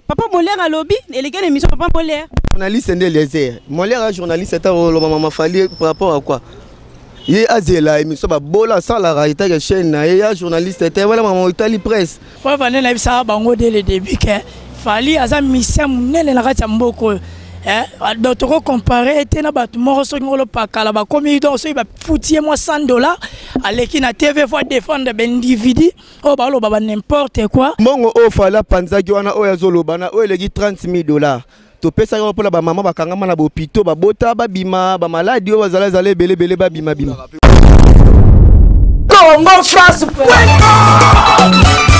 Papa Molaire à lobby, et les gars l'émission Papa Molaire. Journaliste et les Molaire Journaliste c'est maman fallait par rapport à quoi? Il a zéla émission ba bola sans la réalité de chaîne na journaliste était voilà maman Italie presse. Pour venir là ça bango dès le début que fallait à ça mission nele la kati mboko. D'autres comparer était na bat moro so ngolo pakala ba komi do so ba foutie moi $100 aleki na TV fois défendre ben individu o ba lo ba n'importe quoi. Mongo o fala panzaki wana o yazolo bana o eleki $30,000. To pesa ko pola ba mama bakanga na bo pito ba bota ba bima ba maladi o bazala zale belé ba bima bima. Congo France.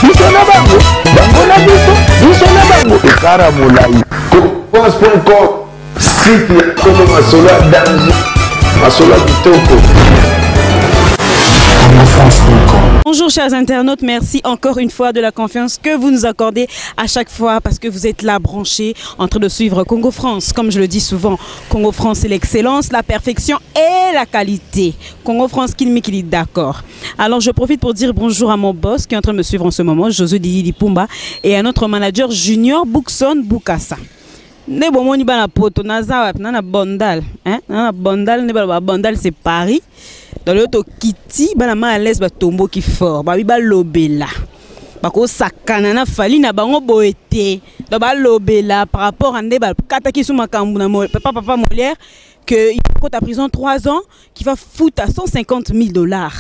Bisona bango, bango na biso, bisona bango ekara molai. Pense.com site comme Masola Danji, Masola Kitoko. Bonjour chers internautes, merci encore une fois de la confiance que vous nous accordez à chaque fois parce que vous êtes là branchés en train de suivre Congo France. Comme je le dis souvent, Congo France c'est l'excellence, la perfection et la qualité. Congo France qui est d'accord. Alors je profite pour dire bonjour à mon boss qui est en train de me suivre en ce moment, Josué Didi Pumba, et à notre manager Junior Boukson Boukassa. Ne bon moni bana poto naza na bondal hein na bondal ne ba bondal c'est Paris dans l'auto Kitty bana ma à l'aise ba tombo qui fort ba bi ba lobela ba ko sakana na fali na bango boete do ba lobela par rapport à ne ba kata ki sou makambu na papa Molière que il faut à prison 3 ans qui va foutre à $150,000.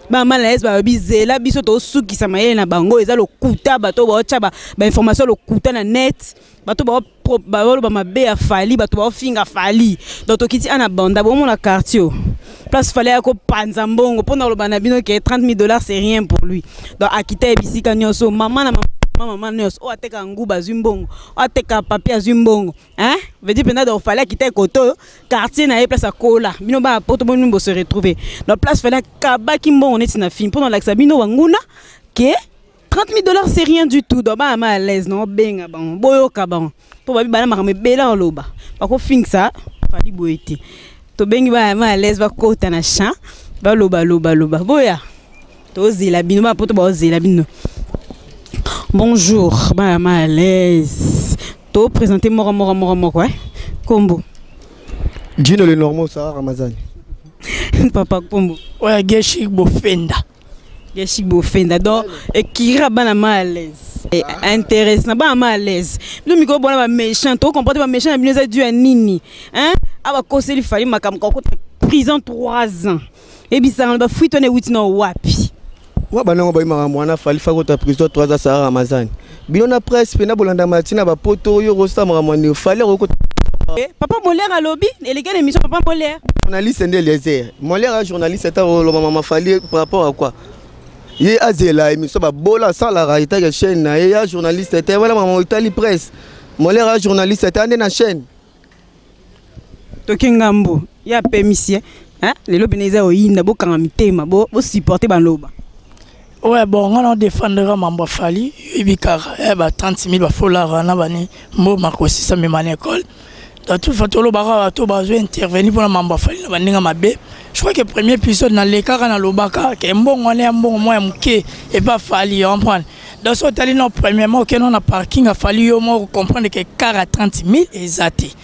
Ba malaise ba bizela biso to suki samaye na bango eza lo kuta bato ba cha ba information lo kuta na net bato ba ba mabe a fali bato ba finga fali donc to kiti ana banda bon mon quartier place fallait ko panza mbongo pona lo bana bino que $30,000 c'est rien pour lui donc akita ebisika nyonso maman na maman nyonso o ateka nguba zumbongo o ateka papier zumbongo hein veut dire pena donc fallait akita koto quartier na place a kola bino ba poto bon se retrouver donc place fallait kabaki mbongo neti na film pendant l'axa bino wanguna que $30,000 c'est rien du tout donc ba à l'aise non benga bon boyo kabon pour babi bana makame bela en loba pas ko fing ça fali boete to bengi ba à l'aise va kota na champ ba loba boya to zela bino ba poto ba zela bino. Bonjour ba à l'aise to présenter mora quoi Kombo Dino le normaux ça Ramazani. Papa Kombo Ouais Geshik Bofenda. Geshik Bofenda donc et qui rabana ma à l'aise. Intéressant ba à l'aise le micro bon ba méchant to comporter ba méchant bien ça dû à nini hein aba conseil fali makam ko prison 3 ans et bisa ba fuite ne witno wapi wa bana ba ima mwana fali fa ko ta prison 3 ans ça Ramazani bino na presse pena bolanda matina ba poto yo rosta mwana fali ko Papa Molaire à lobby et les gars l'émission Papa Molaire journaliste et les Molaire journaliste c'est maman fali par rapport à quoi? Il a zéla émission ba bola sans la réalité de chaîne na journaliste était voilà maman Italie presse Molaire journaliste était na chaîne Tokingambo ya permission hein les lobineza oyinda bo kangamitema bo supporter banloba. Ouais bon on a défendra Mamba Fali ibikara ba $30,000 ba folara na bani mo makosi ça même en école dans tout fatolo bara to bazo intervenir pour Mamba Fali na baninga mabe. Je crois que le premier épisode dans les cas dans l'obaka que bon on est un bon moi mké et pas Fali on prend dans ce tali non premièrement que non a parking a fallu au moins comprendre que car à $30,000 exact.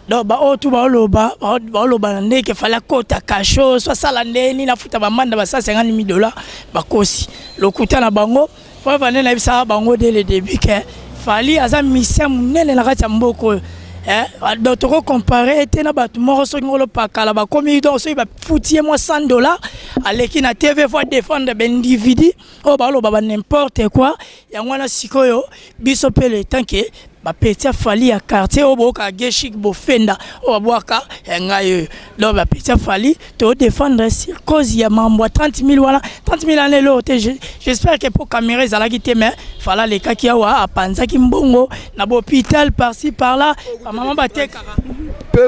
Donc ba o tout ba loba ndé que fallait kota cacho soit ça landé ni na futa ba manda ba $150,000 ba kosi le kuta na bango pour venir là ça bango dès le début que fallait à ça mission nele na kati mboko d'autres comparer était na bat moro so ngolo pakala ba komi do so ba foutie moi $100 aleki na TV fois défendre ben individu o ba lo ba n'importe quoi ya ngwana sikoyo biso pele tanke ba petit fali ya quartier o boka Geshik Bofenda o boka ngayo do ba petit fali to défendre sur cause ya mambo $30,000 voilà $30,000 année l'autre j'espère que pour caméra ça la quitté mais fala les cas qui a wa panza ki mbongo na hôpital par-ci par-là maman ba te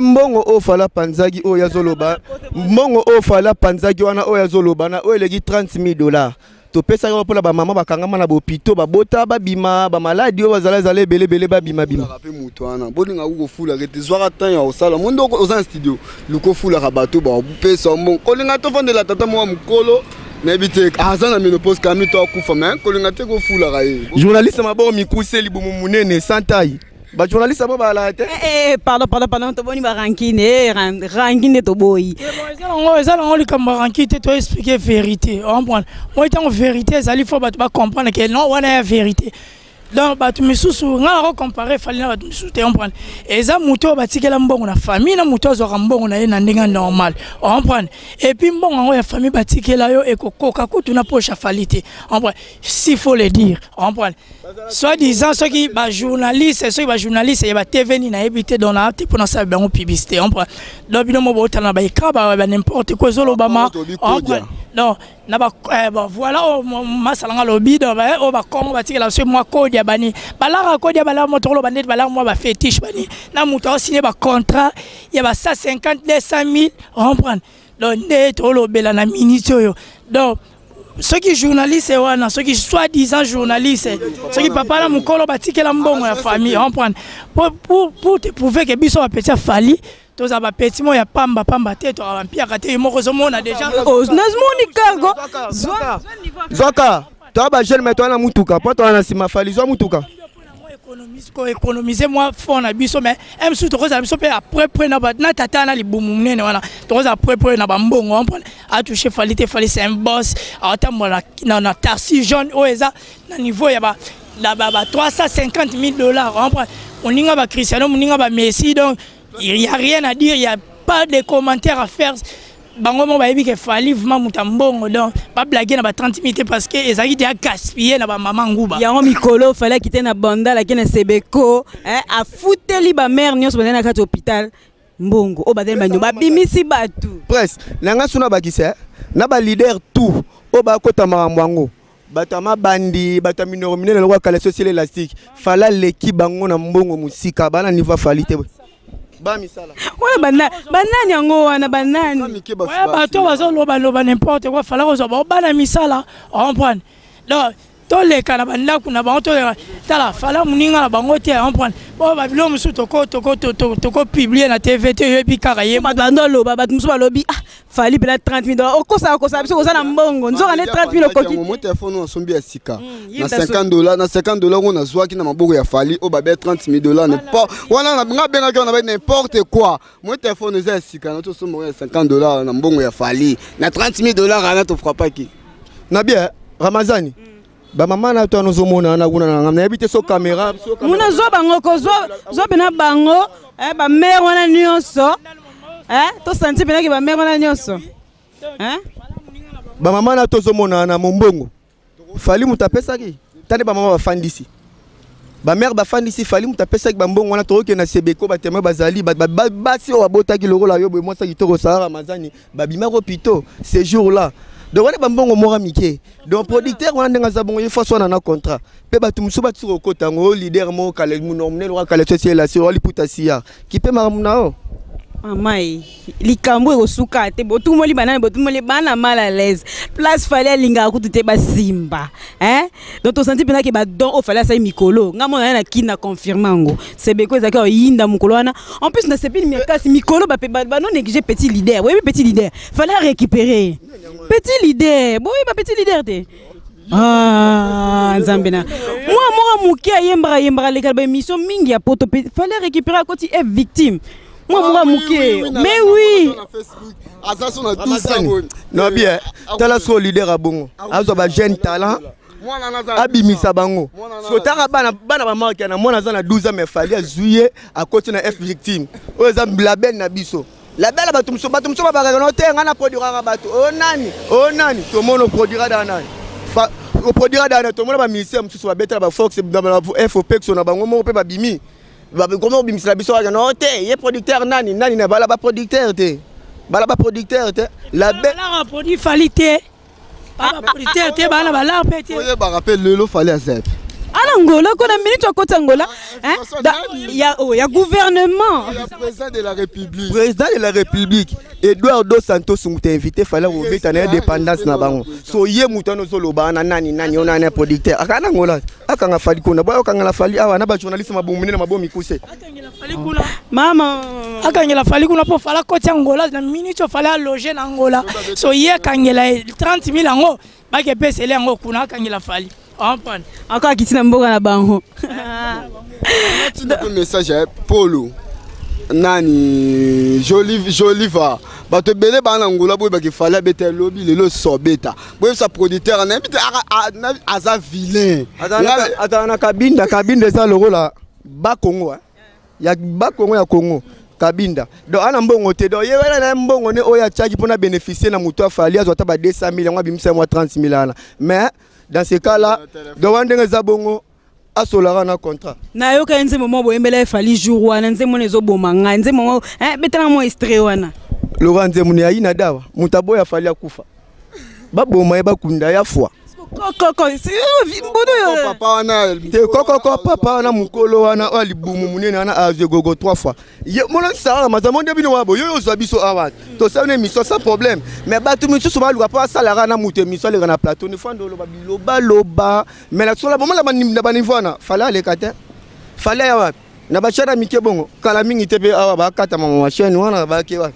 mbongo o fala panzagi o yazoloba mbongo o fala panzagi wana o yazoloba na o eleki $30,000 to pesa ko pola ba mama bakanga na bopito ba bota ba bima ba maladi o bazala zale belé ba bima rapé mutu wana bolinga ko fula ke te zwaka tan ya osala mondo ko oza studio luko fula ka bato ba pesa mbongo kolinga to fondela tata mo mukolo N'habite aza na ménopause kami to akufa mais kolinga te ko fula kaye. Journaliste mabo mikuse libumu munene santai. Ba journaliste abo bala te. Pardon, to boni ba rankine to boy. Ça on li kamba rankine te to expliquer vérité. On prend. Moi tant vérité, ça il faut ba comprendre que non, on a la vérité. Donc batu misusu ngala comparer fali na batu misusu te comprendre eza muto batikela mbongo na famille na muto azwa mbongo na ye na ndinga normal comprendre et puis mbongo ya famille batikela yo ekokoka kutu na poche falite comprendre s'il faut le dire comprendre soit disant ceux qui ba journaliste ya ba TV ni na éviter dans la te pour na sa bango publicité comprendre donc bino mo bota na ba ikaba ba n'importe quoi zolo bama comprendre non na ba voilà masalanga lobby do ba o ba kongo batikela so moi code bani balara code bala motolo bandit bala moi ba fétiche bani na muto signé ba contrat ya ba 150 200 000 comprendre donc ne tolo bela na minute yo donc ceux qui journalistes wana ceux qui soi-disant journalistes ceux qui papa la mukolo batikela mbongo ya famille comprendre pour te prouver que biso ba petit fali tous aba petit mo ya pamba te to ampia kate moko zo mona déjà nazmoni cargo zoka to ba jeune meto na mutuka po to na sima fali zo mutuka économiser moi fond na biso mais em sou to za biso pe après na ba na tata na libumu munene wana to za après na ba mbongo comprendre a toucher fali c'est un boss atambola na taxi jaune oeza na niveau ya ba 350 000 $, comprendre on ninga ba Cristiano ninga ba Messi donc il n'y a rien à dire, il n'y a pas de commentaires à faire. Bango mo ba yebi ke fali vraiment mutambongo donc pas blaguer na ba 30 minutes parce que ezaki déjà gaspiller na ba maman nguba. Yango mikolo fallait quitter na banda la kena sebeko a fouteli ba mère nyos bana na hôpital mbongo o badel banyo ba bimisi batu. Presse nanga suna bakise na ba leader tout o ba kota maramwango. Batama bandi batamino minene lokwa kala social élastique fala leki bango na mbongo musika bana niveau falite ba misala wala banani yango wana banani ouais bato bazo loba n'importe quoi fala ko ba bana misala comprendre donc to le kana banda kuna ba to tala fala muninga na bango te comprendre bo ba bilo musu toko publier na TV te yebi karaye bando loba bat musu ba lobi fali bela 30 000 $, okosa biso koza na mbongo nzoka ne 30 000 okoti mo téléphone na sombi ya sika na $50 on a zwaki na maboko ya fali o ba be 30 000 $, ne pas wana na benga ki on a n'importe quoi mo téléphone za sika na to somo ya $50 na mbongo ya fali na 30 000 $ ana to frappa ki na bien Ramazani ba mama na to nozomona na kuna na habite so caméra muna zo bango ko zo bena bango ba mère wana nyonso to senti bena ki ba mère wana nyonso ba mama na to zomona na mombongo fali mutapesa ki tane ba mama ba fandisi ba mère ba fandisi fali mutapesa ki ba mbongo wana to ke na sebeko ba teme bazali ba si o bota ki lokola yo bo mo sa ki to ko Sahara Ramazani ba bima ko pito ces jours là. Donc on est bambongo mora mike. Donc producteur on a ndenga zabongo il faut soit na contrat. Pe batu musuba tsuro kotango leader mo kale munomne lo kale social la sur li putasia. Qui peut maramuna o. Mamai likambo ekosuka te botumoli banana botumoli bana mal à l'aise. Place fallait linga kutu te ba simba. Donc to senti pena ke ba don o fallait ça mikolo. Ngamo na kina confirmango. C'est beko ezaka yinda mukolo wana. En plus na sepili mikasi mikolo ba non négliger petit leader. Oui petit leader. Fallait récupérer. Petit leader. Bon oui petit leader te. Nzambena. Moi muke yembra le kalba émission mingi ya poto fallait récupérer à côté est victime. Moi muke. Mais oui. Non bien. Tala so leader a bongo. Azo ba jeune talent. Abimisa bango. So tara bana ba marque na mona za na 12 ans mais fallait juillet à côté na F victime. O za blabel na biso. La belle batumso ba no te ngana produira bato. Oh nani to mono produira dana. O produira dana to mono ba ministère msusu ba betela ba Fox ba FOP so na bango mo pe ba bimi. Ba comment bimisa biso ya no te ye producteur nani na bala ba producteur te. Bala ba producteur te. La belle la produit falité. Pas producteur te bala ba la pété. Oye ba rappel le fallait à zep. Ah Angola, qu'on a minute à côté Angola. Il y a gouvernement. Il y a le président de la République. Président de la République. Eduardo Santos nous t'a invité, fallait ouvrir ta indépendance na bango. So yé moutano solo bana nani on a un producteur. Akana Angola, akanga fali kuna, boy akanga la fali awa na ba journaliste mabomine na mabomi kuse. Maman, akanga la fali kuna po fala côté Angola na minute fallait loger na Angola. So yé kangela 30 000 ango, ba ke pese le ango kuna akanga la fali. Encore qui tient mboka na bango. Un message Polo. Nani Joliva. Bato bele ba na Angola boy ba ki fallait bete lobby le sobeta. Boy sa producteur na bite aza vilain. Atana kabinda za loro la ba Congo. Ya ba Congo ya Congo. Kabinda. Donc ana mbongo te do yewela na mbongo ne oya charge pour na bénéficier na muto afali azota ba 200 000 ngwa bimisa mwa 30 000 mais dans ce cas-là, Dowandeng Zabongo a solara na contrat. Na yo ka nze momo boyembela fali jour wana nze mona ezobomanga nze momo betana mo extrait wana. Laurent Nzemuni ayina dawa mutabo ya fali akufa. Baboma ba kunda ya foi. Koko papa wana te koko papa wana mukolo wana ali bumu munene wana aze gogo 3 fois. Ye mona sala mazamonde bino wabo yo zo biso awa. To ça une émission sans problème. Mais batu misu soba luka pa salara na mutu émission le na plateau ni fando loba mais la sola bomala ba niveau na fala le kate. Fala ya wapi. Na ba chana mike bongo kala mingi tepe awa ba kata mama chaîne wana ba ke wapi.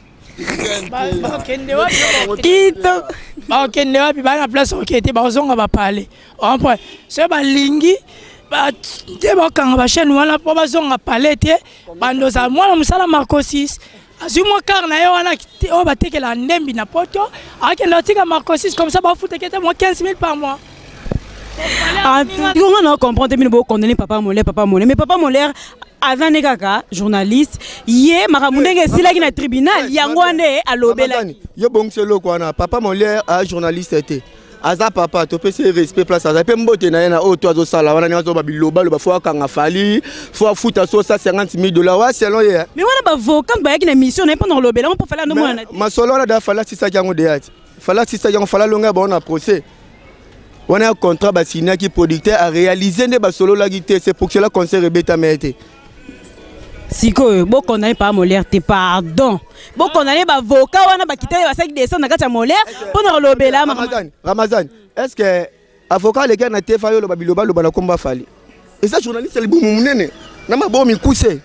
Bakende wapi bana place okete bazonga ba parler on point ce ba lingi ba te bakanga ba chaîne wana po bazonga parler te bandoza mwana musala Marco 6 azimo car na yo wana o batekela ndembi na poto akenda tika Marco 6 comme ça ba foute kete mo 15 000 par mois. On a compris que nous condamner papa Molaire, mais papa Molaire avant nekaka journaliste yé makamundenge sila ki na tribunal yangwane alobela yo bongselo kwana papa Molaire a journaliste été aza papa to pese respect place aza pe mbote na yena o to azo sala wana nyazo ba biloba lo ba fo akanga fali fo futa so ça 50 000 $, wa selon ye mais wana ba vocal ba yaki na mission na pendant lobela on peut faire no mwana ma solo na da fala sisa jango de yati fala sisa jango fala longa ba on a procès. On a un contrat signé qui producteur a réalisé des solo la guitare, c'est pour cela qu'on s'est rebêté à mettre. Si que bon condamné par Molaire, pardon. Bon condamné par avocat, on a pas quitté la 5 décembre dans Molaire pour nous relober là. Ramazan, est-ce que avocat les gars n'a pas fait le babiloba le bana combat fali? Et ça journaliste c'est le bon mounene. N'a pas bon mi coucher.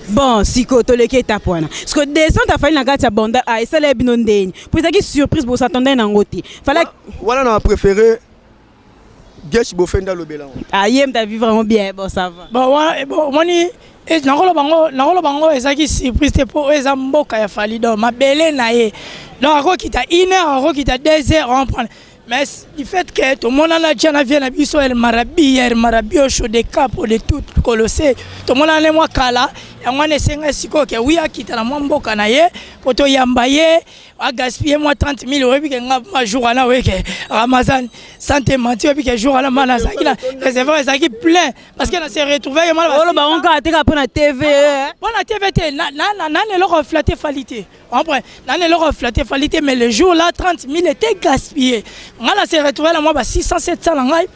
Bon, si que tu le quittes à point. Parce que descendre à faire la gâte à bande à essayer les binondés. Pour ça qui surprise pour s'attendre à un côté. Fallait. Voilà on a préféré. Gesh Bofenda le Bélan. Ah yem t'as vu vraiment bien bon ça va. Bon ouais bon moni et nakolo bango ezaki surprise te po ezamboka ya fali do mabele na ye. Donc ako kita 1 heure ako kita 2 heures on prend. Mais du fait que tout le monde a déjà vu la biso el marabi au chaud de cap de tout colossé tout le monde a moi kala et on est senga siko que oui a quitté la mboka na ye pour to yambaye a gaspiller moi 30 000 € puis que ma jour là oui que Ramazan santé mentir puis que jour là mana ça qui là c'est vrai ça qui plein parce que là c'est retrouvé mal oh ba on ka te ka pour na TV bon la TV na le refléter falité on prend na le refléter falité mais le jour là 30 000 était gaspillé. On a se retrouvé là moi 600 700 langai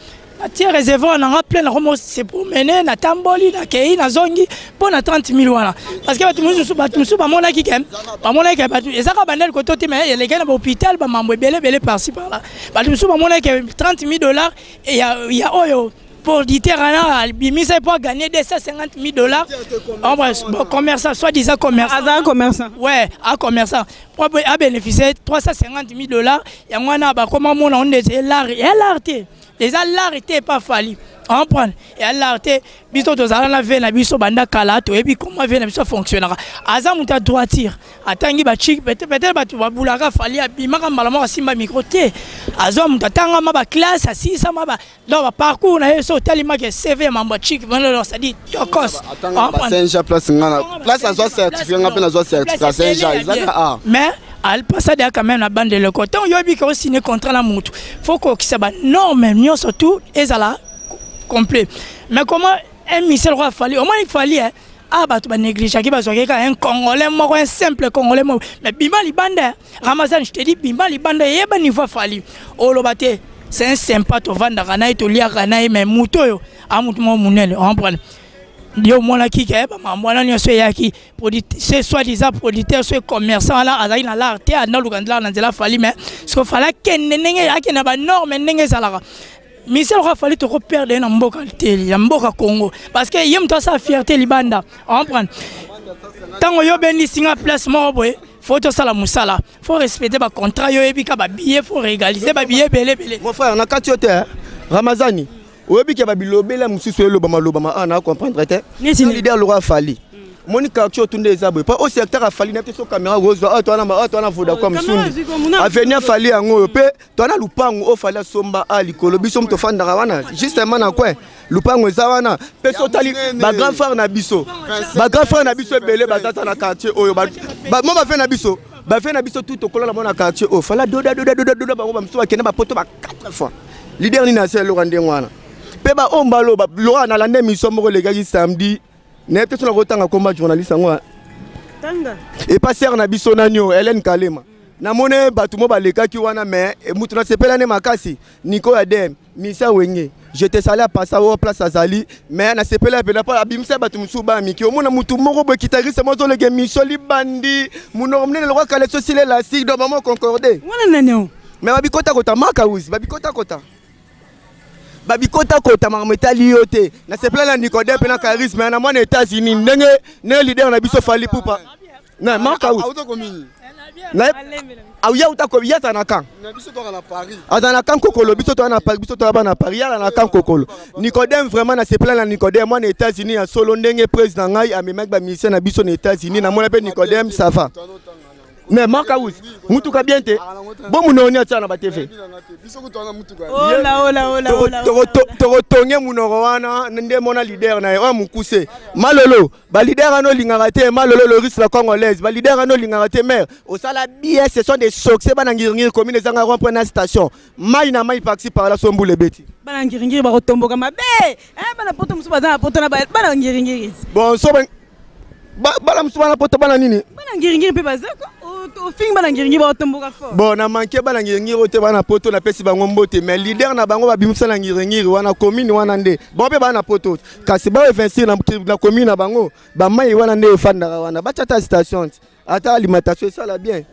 la tiers réservé on a plein la romo c'est pour mener na tamboli na kei na zongi pour na 30 000 wana parce que tu musu ba mona ki kem ba mona ki ba et ça ka bandel ko toti mais les gars na hôpital ba mambo belé par ci par là ba tu musu ba mona ki 30 000 $ et il y a oyo pour Diterana, Bimisa pour gagner 250 000 $. Bon, commerçant, soi-disant commerçant. Un commerçant. Ouais, un commerçant. Pour bénéficier 350 000 $. Et on a comment on est l'art. Et l'art, déjà l'art était pas fallu. On prend. Et l'art, biso tozala na ve na biso banda kala to et puis comment ve na biso fonctionnera. Aza muta droiture. Atangi ba chic peut-être ba tu ba bulaka fali abimaka malama simba micro te. Azo muta tanga ma ba classe asisa ma ba dans ba parcours na yeso tellement que CV mamba chic voilà ça dit tokos. Saint-Jean place ngana. Place à soit certifié ngapé na soit certifié Saint-Jean. Mais al passade quand même la bande de le coton yobi ko signer contrat la mutu. Faut ko ki ba norme nyo surtout ezala complet. Mais comment un missile roi fallu au moins il fallait hein ah bah tu vas négliger qui va se un Congolais mort un simple Congolais mort mais Bimba Libanda Ramazan je te dis Bimba Libanda il y a un niveau fallu oh le bâté c'est un sympa to vanda kana to lia kana mais muto yo amutu mo munene on prend yo mona ki ke ba mona nyoso yaki c'est soi-disant producteur soit commerçant là azali na l'art te na lukandla na nzela fali mais ce fala kenenge yaki na ba norme ndenge salaka Michel aura fallu te reperdre dans mboka teli ya mboka Congo parce que yem to sa fierté libanda on prend tango yo bendi singa place mo boy faut to sala musala faut respecter ba contrat yo ebika ba billet faut régaliser ba billet belé mon frère on a katiote Ramazani oyebi ke ba bilobela mususu elobama lobama ana comprendre te leader Laurent Fali Monica Action tunde ezabwe pas au secteur a Fali na te so caméra rose to na foda comme sundi avenir Fali yango pe to na lupango o Fali somba a likolo biso mto fandaka wana justement na quoi lupango ezawana pe so tali ba grand frère na biso belé batata na quartier oyo ba mo ba fait na biso tout okolo na mona quartier o Fala doda bango ba mso ba kende ba poto ba 4 fois leader ni na c'est Laurent Ndengwana pe ba ombalo ba Laurent na lande mission moko les gars samedi ne peut sur le combat journaliste ngwa tanga et pas ser na biso nanyo Hélène Kalema na mone batumo baleka ki wana mais mutu na sepela ne makasi Nico Adem Misa Wenge j'étais salé à passer au place Azali mais na sepela pela pas abimsa batu musuba miki o mona mutu moko bo kitariste mozo le game soli bandi munormne le roi kale sociale la sig do maman concordé wana nanyo mais babikota kota makawuzi babikota kota marmeta liote na se plein la Nicodème pe na charisme na mona États-Unis ndenge ne leader na biso Fali Poupa na maka auto komini na auya uta ko yata na kan na biso to na Paris azana kan kokolo biso to na Paris biso to ba na Paris ya na kan kokolo Nicodème vraiment na se plein la Nicodème mona États-Unis ya solo ndenge président ngai amemek ba ministère na biso na États-Unis na mona pe Nicodème ça va mais Marcus mutu ka bien te bon munoni atana ba TV to tonge munoro wana nde mona leader na wa mukuse malolo ba leader ano lingaka te malolo le risque la congolaise ba leader ano lingaka te maire au sala bien ce sont des succès bana ngirngir commune zanga rond-point na station mai na mai parti par la sombule beti bana ngirngir ba kotomboka mabe bana poto musu bazana poto na bana ngirngir bon so bala musu bana poto bana nini bana ngirngir pe bazako au fin bana ngirngir ba kotomboka fort bon na manke bana ngirngir ote bana poto na pesi bango mbote mais leader na bango ba bimisa na ngirngir wana commune wana nde bon pe bana poto kasi ba investir na commune na bango ba mai wana nde fandaka wana ba chata station ata alimentation ça la bien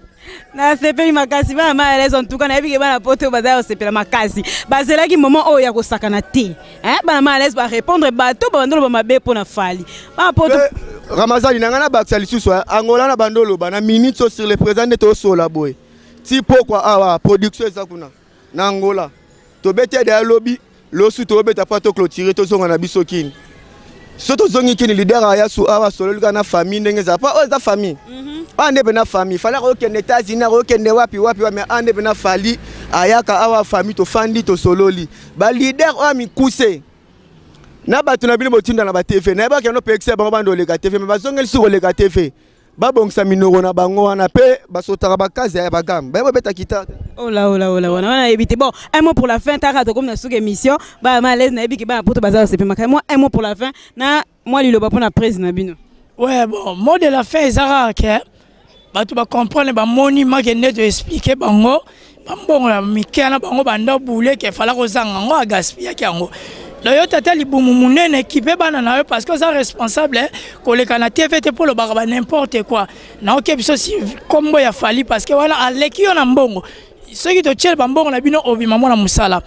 na sepeli makasi bana ma les en tout cas na biki bana poto bazao sepela makasi bazela ki moment oyo ya ko sakana te bana ma les ba répondre bato ba ndolo ba mabe pona Fali ba poto Ramazani nangana baksa lisusu Angola na bandolo bana minutes sur le président de Tosola boy ti pourquoi awa production ezakuna na Angola to bete de lobby lo su to beta pas to clôturer to zonga na biso kini soto zongi kini leader aya su awa solo kana famille ndenge za pas za famille ande bena famille fala ko kende États-Unis ko kende wapi mais ande bena Fali ayaka awa famille to fandi to sololi ba leader o mi kuse na batu na bino botinda na ba TV na ba keno pexer bango bando le TV mais bazongeli sur le TV ba bongsa minoro na bango wana pe basotaka ba kazi ya bagam ba beta kita oh là wana ebité bon un mot pour la fin tarato comme na sous émission ba malaise na ebiki ba poto bazalo c'est pas moi un mot pour la fin na moi liloba pour na prise na bino ouais bon mot de la fin ezara ke batu ba comprendre ba moni makende to expliquer bango bambongo na mikena bango banda boule ke fala ko zanga ngo agaspia kiango D'ailleurs, tata libumu munene équipé bana na parce que ça responsable ko le kana TVT pour le baraba n'importe quoi. Na ok biso si kombo ya Fali parce que voilà aleki yo na mbongo. Ceux qui te tchel bambongo na bino obima mona musala.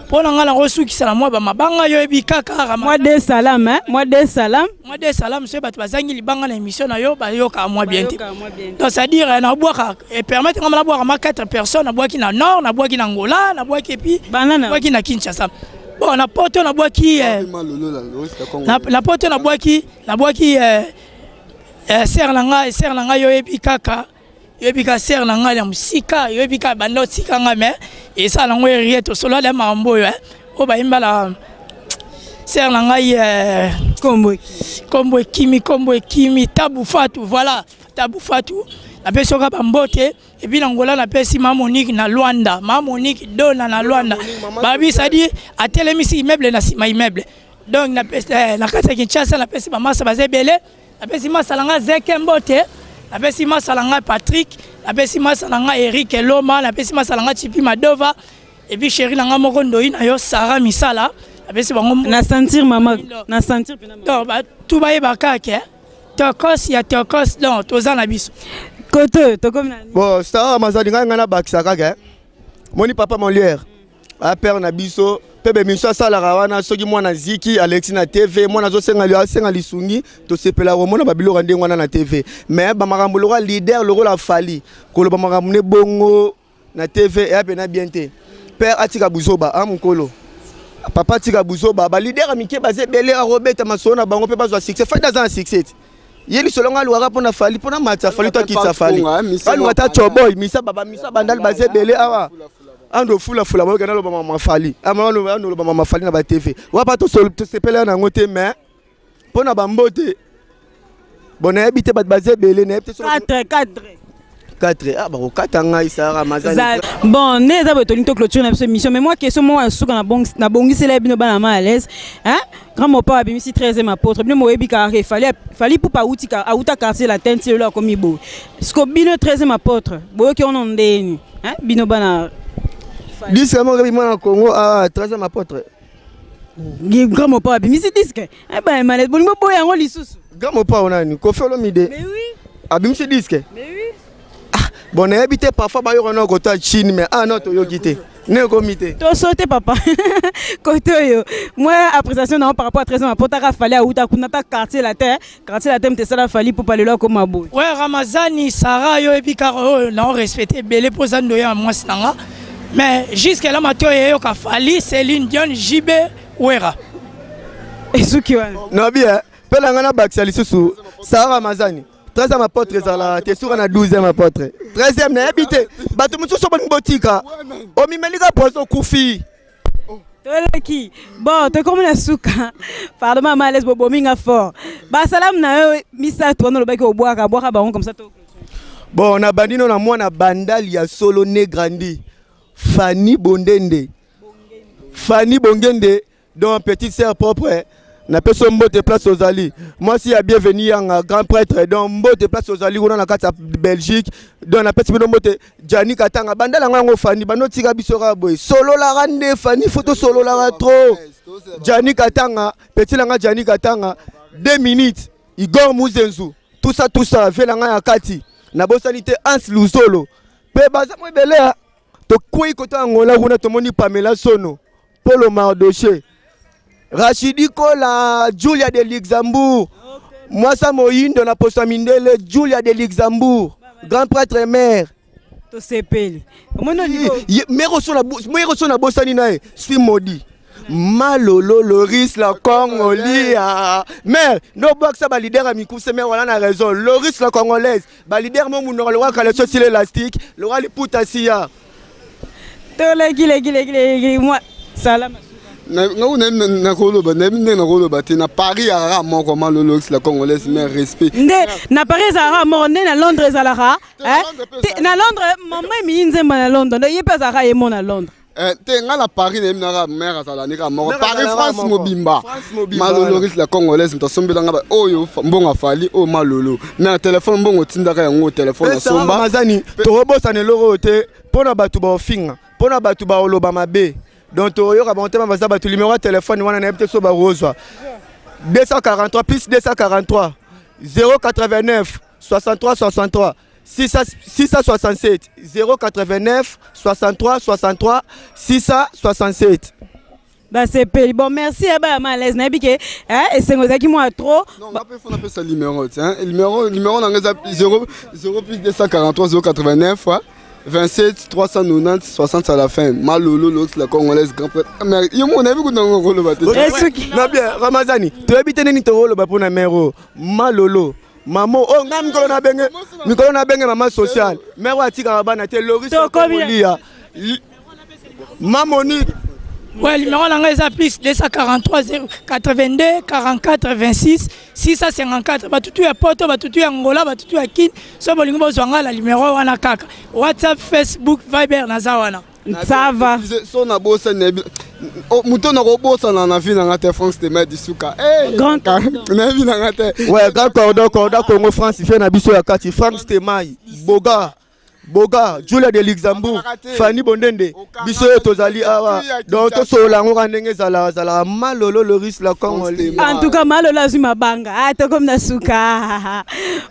Pona ngala rosu ki sala moi ba mabanga yo ebika kaka moi de salam moi de salam c'est bat bazangi libanga na émission na yo ba yo ka moi bien. Donc ça dire na boire et permettre ngam na boire ma 4 personnes na boire ki na nord na boire ki na Angola na boire ki puis banana boire ki na Kinshasa. Bon, la porte na bois qui la porte na bois qui serre langa yo ebikaka yo ebika serre langa ya musika yo ebika bando sika ngame et ça lango rieto solo le mambo yo o ba imbala serre langa kombo kimi tabu fatu voilà tabu fatu la personne qui a mbote et puis l'Angola la personne Monique na Luanda Monique donna na Luanda babi ça dit à tel immeuble na sima immeuble donc na kasa Kinshasa la personne mama ça bazé belé la personne masalanga Zeke mbote la personne masalanga Patrick la personne masalanga Eric Loma la personne masalanga Chipi Madova et puis chéri nanga moko ndoi na yo Sarah Misala abesi bango na sentir maman na sentir to ba tout ba yebaka ke tokos ya tokos donc toza na biso kote to comme nani bon Sarah Mazadi ngana bakisaka ke moni papa Molière a père na biso pebe miso sala rawana soki mwana ziki Alexis na TV mwana zo senga lisungi to sepela wo mona babilo rande ngwana na TV mais ba makambo lo leader lo la fali ko lo ba makambo ne bongo na TV et na bienté père atika buzoba amukolo papa atika buzoba ba leader amike baze belé a Robert Masona bango pe bazwa succès faida za succès yeli solonga luara pona fali pona matcha fali to kitsa fali alu ata choboy misa baba misa bandal baze belé awa ando fula ba kana lo mama fali amalo ando lo mama fali na ba TV wa pa to sepela na ngote mais pona ba mbote bona habite ba baze belé na habite 4 ah bah 4 nga Sarah Mazadi bon ne za botoni to clôture na émission mais moi question moi suka na bongi la bino bana ma à l'aise hein grand mon papa bimisi 13e apôtre bino moyebi ka fali pour pa utika auta quartier la tente là comme ibo sko bino 13e apôtre boyo ki on ndeni hein bino bana disque mo rebi mwana Congo ah 13e apôtre grand mon papa bimisi disque eh ben malade bongo boya ngo lisusu grand mon papa onani ko felo mide mais oui abimisi disque mais oui bon on a habité parfois ba yoro na kota Chine mais ah non to yo kité ne comité to sauter papa côté yo moi appréciation non par rapport à 13 ans pour ta fallait à outa kunata quartier la terre me ça la fallait pour parler là comme abo ouais Ramazani Sarah yo et puis car non respecté belé posando ya moi sinanga mais jusqu'à là mato yo ka fali Céline Dion JB Wera et suki wa non bien pelanga na baksali susu Sarah Ramazani 13e apôtre ezala te sur na 12e apôtre 13e na habité bato mutu so bon botika o mimelika poso kufi toleki bon te comme la suka pardon maman laisse bobo minga fort ba salam na yo misa to no lobaki obwaka ba comme ça to bon na bandino na mwana bandali ya solo ne grandi Fanny Bongende donc petite sœur propre na personne mbote place aux Ali moi si a bienvenue en grand prêtre donc mbote place aux Ali on a carte Belgique donc na petit mbote Jani Katanga bandala ngo Fanny banotika bisora boy solo la rande Fanny photo solo la trop Jani Katanga petit langa Jani Katanga 2 minutes Igor Muzenzu tout ça fait langa ya kati na bosanité Hans Luzolo pe baza mo belea to koi kota ngola kuna to moni Pamela Sono Polo Mardoché Rachidi Kola, Julia de Luxembourg. Moi, ça Moïndo, na posta mindele, Julia de Luxembourg. Grand prêtre mère. To sepeli. Mero na bosani nae, suis maudit. Malolo, Loris, la Congolia. Mère, no box ça ba leader amikou, c'est mère on a raison. Loris la Congolaise, ba leader mon le roi quand le saucisse élastique, le roi les poutasia. To legi moi salam. Na Paris à mon comment le Lox la Congolaise mais respect. Na Paris à mon na Londres à la ra. Na Londres maman mi nze na Londres. Il pas à et mon à Londres. Te nga la Paris na mère à la nika mon Paris France mobimba. Malolo la Congolaise to sombela nga oyo mbonga fali o malolo. Na téléphone mbongo tindaka yango téléphone somba. Mazani to robosa ne loro te pona batu ba ofinga. Pona batu ba oloba mabe. Donc, tu as le numéro de téléphone, 243 plus 243 089 63 63 667 089 63 63 667. Bah c'est bon merci bah malaise na bike hein et c'est ngozaki moi trop non on appelle ça numéro hein numéro na 0 plus 243 089 27 390 60 à la fin. Malolo Lox la Congolaise grand prêtre. Mais yo mon avis que non rolo baté. Na bien Ramazani, tu habites nini to rolo ba pona mero. Malolo. Maman oh ngam mikolo na benge maman social. Mero atika bana te Loris Congolaise. Mamoni. Ouais, le numéro est plus 243 82 44 26 654. Batutu ya poto, batutu ya Angola, batutu ya Kin. So bolingo bozwanga la numéro wana kaka. WhatsApp, Facebook, Viber na zawana. Ça va. So na bossa nebi. Muto na robosa na vie na ngate France te met disuka. Eh grand na vie na ngate. Ouais, grand cordon Congo France fait na biso ya kati France te mai. Boga. Boga, Julia de Luxembourg, Fanny Bondende, Biso Tozali Awa, donc tout cela on rende zala malolo le risque la comme en tout cas malolo zuma banga, ah comme nasuka,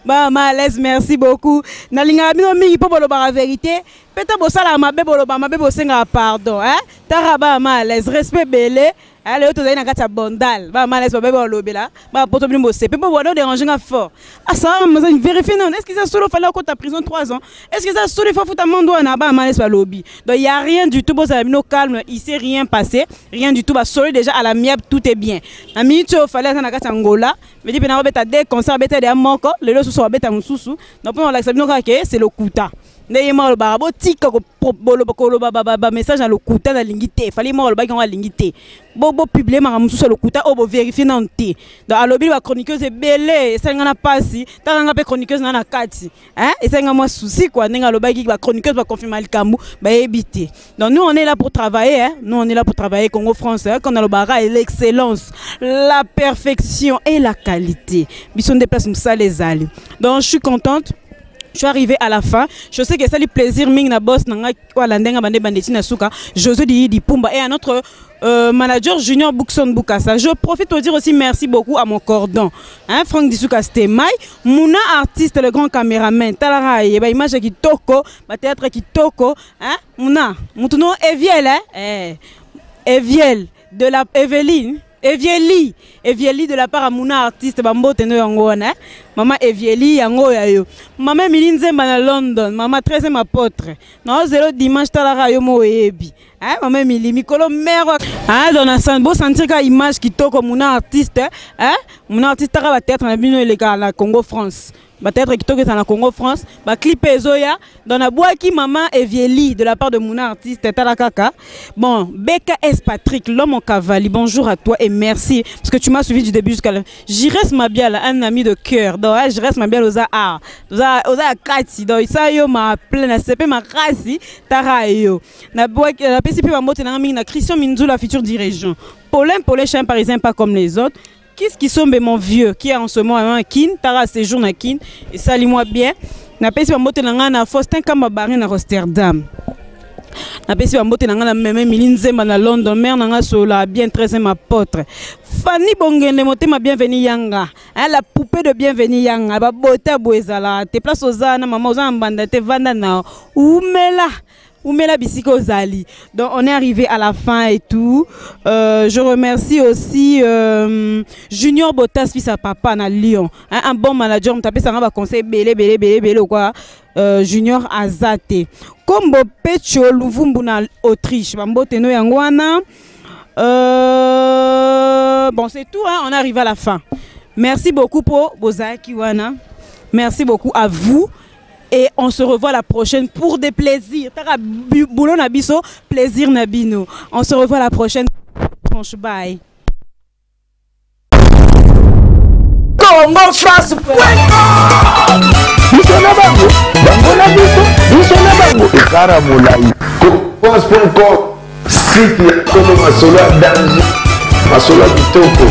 bah malaise merci beaucoup. Nalinga bino mingi po bolo ba vérité, peut-être bosala mabe bolo ba mabe bosenga pardon, hein, taraba malaise respect belé. Allez, tu as une carte bondale. Bah, malaise, bah, bébé, lobby là. Bah, pour te bien bosser. Puis, pour déranger un fort. Ah, ça, mais vérifier, non. Est-ce que ça solo fallait qu'on t'a prison 3 ans? Est-ce que ça solo faut foutre un monde à bah, malaise, bah, lobby. Donc, il n'y a rien du tout. Bon, ça nos calme. Il s'est rien passé. Rien du tout. Bah, solo déjà à la miable, tout est bien. La minute, il fallait qu'on a carte Angola. Mais dis, ben, on va mettre des concerts, bête des amants, le lot sous bête à mon sous. Donc, on l'accepte, c'est le Kouta. Ndeye mort le barabo tika ko bolo baba message à le Kouta na lingité fallait mort le bagi on a lingité bobo publier maramusu sur le Kouta obo vérifier nanti donc alobi ba chroniqueuse belé ça ngana pasi tanga pe chroniqueuse na kati hein et ça ngama souci quoi nenga lo bagi ba chroniqueuse ba confirmer le kambu ba éviter donc nous on est là pour travailler hein nous on est là pour travailler Congo France hein qu'on a le bara et l'excellence la perfection et la qualité bison déplace ça les ali donc je suis contente. Je suis arrivée à la fin. Je sais que ça lui plaisir ming na boss nanga wala ndenga bande bandeti na suka. José di Pumba et à notre manager Junior Bookson Bukasa. Je profite pour dire aussi merci beaucoup à mon cordon. Hein, Franck Disuka Stemai, Mouna artiste le grand caméraman. Talara ba image qui toko, ba théâtre qui toko, hein? Mouna, mutuno Eviel hein? Eviel de la Evelyne. Evieli de la part à Mouna artiste bambo teno yangona maman Evieli yango yayo maman Milinze na London maman 13e apôtre na zéro dimanche tala yo mo yebi hein maman Mili mikolo mère hein dans la scène beau sentir ka image qui toko Mouna artiste hein Mouna artiste ka ba théâtre na bino le la Congo France peut-être qui toque dans la Congo France ba clip ezoya dans la bois qui maman Evieli de la part de Mouna artiste Talakaka. Bon Beka S Patrick l'homme en cavalier, bonjour à toi et merci parce que tu m'as suivi du début jusqu'à la fin. Jires Mabial un ami de cœur donc Jires Mabial oza kati donc ça yo ma pleine CP ma kasi tarayo na bois la PCP ba mote na mingi na Christian Minzou la future dirigeant Paulin chien parisien pas comme les autres. Qu'est-ce qui sont mon vieux qui est en ce moment à Kin, Tara séjour à Kin et salis-moi bien. Na pesi ba mote nanga na Faustin Kamba Baré na Rotterdam. Na pesi ba mote nanga na Meme Milinze na London, mère nanga sola bien 13e apôtre. Fanny Bongende mote ma bienvenue yanga. Hein, la poupée de bienvenue yanga ba bota boezala. Te place ozana maman ozana mbanda te vanda na umela. Oumela Bisiko Zali. Donc on est arrivé à la fin et tout. Je remercie aussi Junior Botas fils à papa na Lyon. Hein, un bon manager, on tapait ça va conseil belé quoi. Junior Azate. Kombo Pecho Luvumbu na Autriche. Bambo teno yangwana. Bon c'est tout hein, on est arrivé à la fin. Merci beaucoup pour Bozaki Wana. Merci beaucoup à vous. Et on se revoit la prochaine pour des plaisirs. Tara boulot nabiso, plaisir nabino. On se revoit la prochaine. Bye. Congo France. France.com, site ya Masolo Danji, Masolo Kitoko.